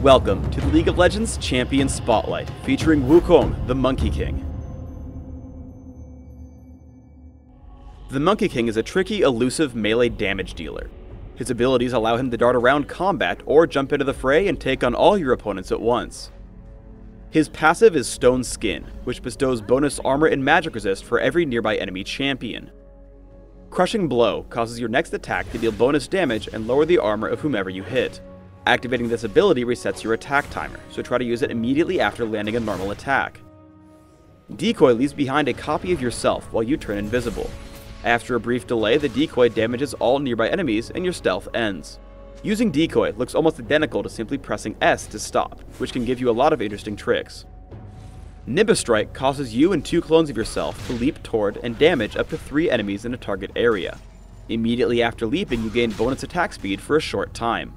Welcome to the League of Legends Champion Spotlight, featuring Wukong, the Monkey King. The Monkey King is a tricky, elusive melee damage dealer. His abilities allow him to dart around combat or jump into the fray and take on all your opponents at once. His passive is Stone Skin, which bestows bonus armor and magic resist for every nearby enemy champion. Crushing Blow causes your next attack to deal bonus damage and lower the armor of whomever you hit. Activating this ability resets your attack timer, so try to use it immediately after landing a normal attack. Decoy leaves behind a copy of yourself while you turn invisible. After a brief delay, the decoy damages all nearby enemies and your stealth ends. Using Decoy looks almost identical to simply pressing S to stop, which can give you a lot of interesting tricks. Nimbus Strike causes you and 2 clones of yourself to leap toward and damage up to 3 enemies in a target area. Immediately after leaping, you gain bonus attack speed for a short time.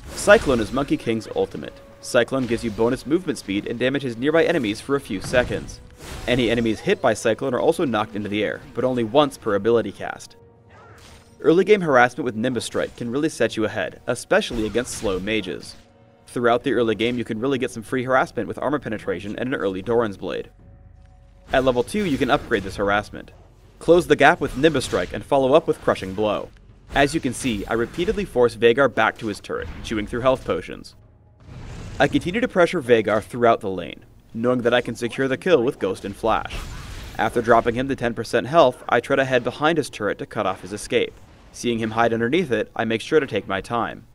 Cyclone is Monkey King's ultimate. Cyclone gives you bonus movement speed and damages nearby enemies for a few seconds. Any enemies hit by Cyclone are also knocked into the air, but only once per ability cast. Early game harassment with Nimbus Strike can really set you ahead, especially against slow mages. Throughout the early game, you can really get some free harassment with armor penetration and an early Doran's Blade. At level 2, you can upgrade this harassment. Close the gap with Nimbus Strike and follow up with Crushing Blow. As you can see, I repeatedly force Veigar back to his turret, chewing through health potions. I continue to pressure Veigar throughout the lane, knowing that I can secure the kill with Ghost and Flash. After dropping him to 10% health, I try to head behind his turret to cut off his escape. Seeing him hide underneath it, I make sure to take my time.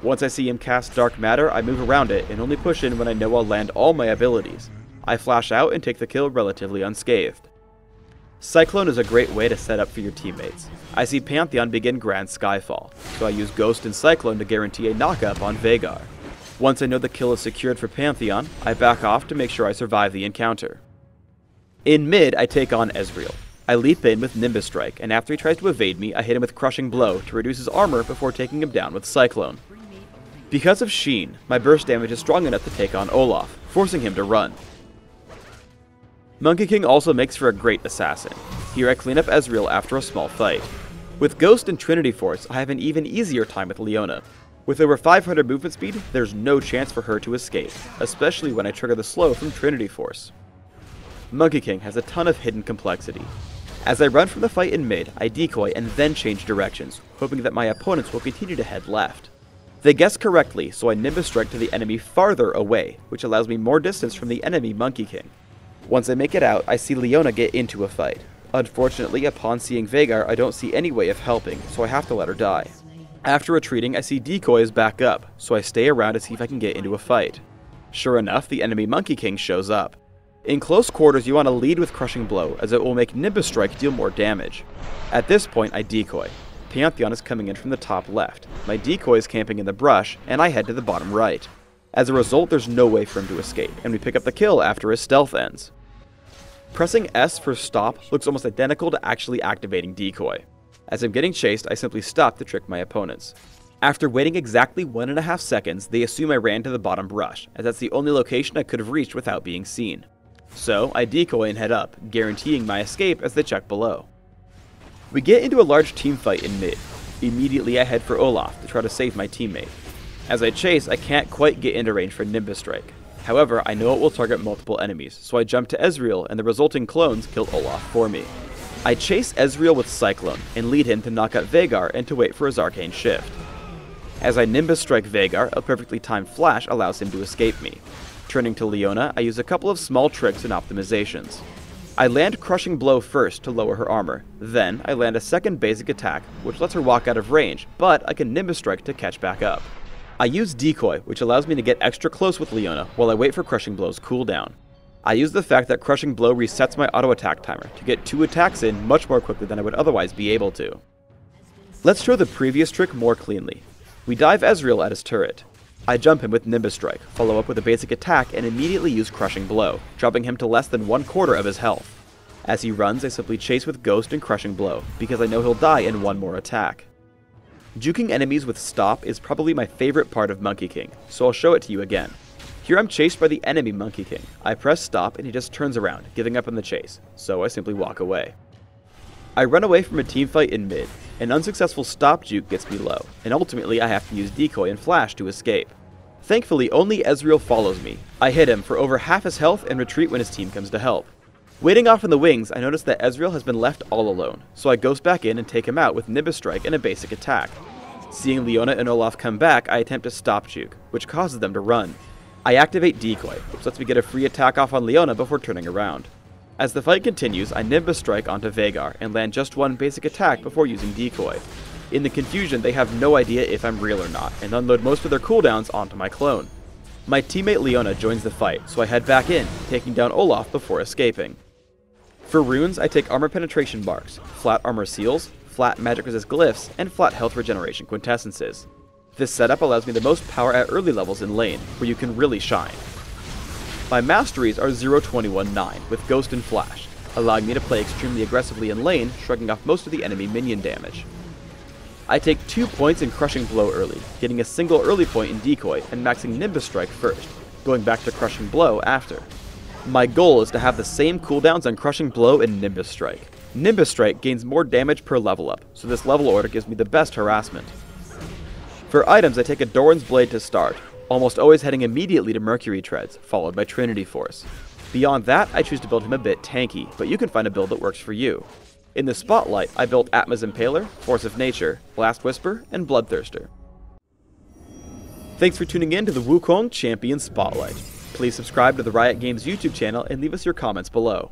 Once I see him cast Dark Matter, I move around it and only push in when I know I'll land all my abilities. I flash out and take the kill relatively unscathed. Cyclone is a great way to set up for your teammates. I see Pantheon begin Grand Skyfall, so I use Ghost and Cyclone to guarantee a knockup on Veigar. Once I know the kill is secured for Pantheon, I back off to make sure I survive the encounter. In mid, I take on Ezreal. I leap in with Nimbus Strike, and after he tries to evade me, I hit him with Crushing Blow to reduce his armor before taking him down with Cyclone. Because of Sheen, my burst damage is strong enough to take on Olaf, forcing him to run. Monkey King also makes for a great assassin. Here I clean up Ezreal after a small fight. With Ghost and Trinity Force, I have an even easier time with Leona. With over 500 movement speed, there's no chance for her to escape, especially when I trigger the slow from Trinity Force. Monkey King has a ton of hidden complexity. As I run from the fight in mid, I decoy and then change directions, hoping that my opponents will continue to head left. They guess correctly, so I Nimbus Strike to the enemy farther away, which allows me more distance from the enemy Monkey King. Once I make it out, I see Leona get into a fight. Unfortunately, upon seeing Veigar, I don't see any way of helping, so I have to let her die. After retreating, I see Decoy is back up, so I stay around to see if I can get into a fight. Sure enough, the enemy Monkey King shows up. In close quarters, you want to lead with Crushing Blow, as it will make Nimbus Strike deal more damage. At this point, I decoy. Pantheon is coming in from the top left. My decoy is camping in the brush, and I head to the bottom right. As a result, there's no way for him to escape, and we pick up the kill after his stealth ends. Pressing S for stop looks almost identical to actually activating Decoy. As I'm getting chased, I simply stop to trick my opponents. After waiting exactly 1.5 seconds, they assume I ran to the bottom brush, as that's the only location I could have reached without being seen. So, I decoy and head up, guaranteeing my escape as they check below. We get into a large team fight in mid. Immediately I head for Olaf to try to save my teammate. As I chase, I can't quite get into range for Nimbus Strike. However, I know it will target multiple enemies, so I jump to Ezreal and the resulting clones kill Olaf for me. I chase Ezreal with Cyclone and lead him to knock out Veigar and to wait for his arcane shift. As I Nimbus Strike Veigar, a perfectly timed flash allows him to escape me. Turning to Leona, I use a couple of small tricks and optimizations. I land Crushing Blow first to lower her armor, then I land a second basic attack which lets her walk out of range, but I can Nimbus Strike to catch back up. I use Decoy, which allows me to get extra close with Leona while I wait for Crushing Blow's cooldown. I use the fact that Crushing Blow resets my auto attack timer to get 2 attacks in much more quickly than I would otherwise be able to. Let's show the previous trick more cleanly. We dive Ezreal at his turret. I jump him with Nimbus Strike, follow up with a basic attack, and immediately use Crushing Blow, dropping him to less than 1/4 of his health. As he runs, I simply chase with Ghost and Crushing Blow, because I know he'll die in one more attack. Juking enemies with stop is probably my favorite part of Monkey King, so I'll show it to you again. Here I'm chased by the enemy Monkey King. I press stop and he just turns around, giving up on the chase, so I simply walk away. I run away from a teamfight in mid. An unsuccessful stop juke gets me low, and ultimately I have to use Decoy and Flash to escape. Thankfully, only Ezreal follows me. I hit him for over half his health and retreat when his team comes to help. Waiting off in the wings, I notice that Ezreal has been left all alone, so I ghost back in and take him out with Nimbus Strike and a basic attack. Seeing Leona and Olaf come back, I attempt to stop Juke, which causes them to run. I activate Decoy, which lets me get a free attack off on Leona before turning around. As the fight continues, I Nimbus Strike onto Veigar and land just one basic attack before using Decoy. In the confusion, they have no idea if I'm real or not, and unload most of their cooldowns onto my clone. My teammate Leona joins the fight, so I head back in, taking down Olaf before escaping. For runes, I take Armor Penetration Barks, Flat Armor Seals, Flat Magic Resist Glyphs, and Flat Health Regeneration Quintessences. This setup allows me the most power at early levels in lane, where you can really shine. My Masteries are 0-21-9, with Ghost and Flash, allowing me to play extremely aggressively in lane, shrugging off most of the enemy minion damage. I take 2 points in Crushing Blow early, getting a single early point in Decoy and maxing Nimbus Strike first, going back to Crushing Blow after. My goal is to have the same cooldowns on Crushing Blow and Nimbus Strike. Nimbus Strike gains more damage per level up, so this level order gives me the best harassment. For items, I take a Doran's Blade to start, almost always heading immediately to Mercury Treads, followed by Trinity Force. Beyond that, I choose to build him a bit tanky, but you can find a build that works for you. In the Spotlight, I built Atma's Impaler, Force of Nature, Blast Whisper, and Bloodthirster. Thanks for tuning in to the Wukong Champion Spotlight. Please subscribe to the Riot Games YouTube channel and leave us your comments below.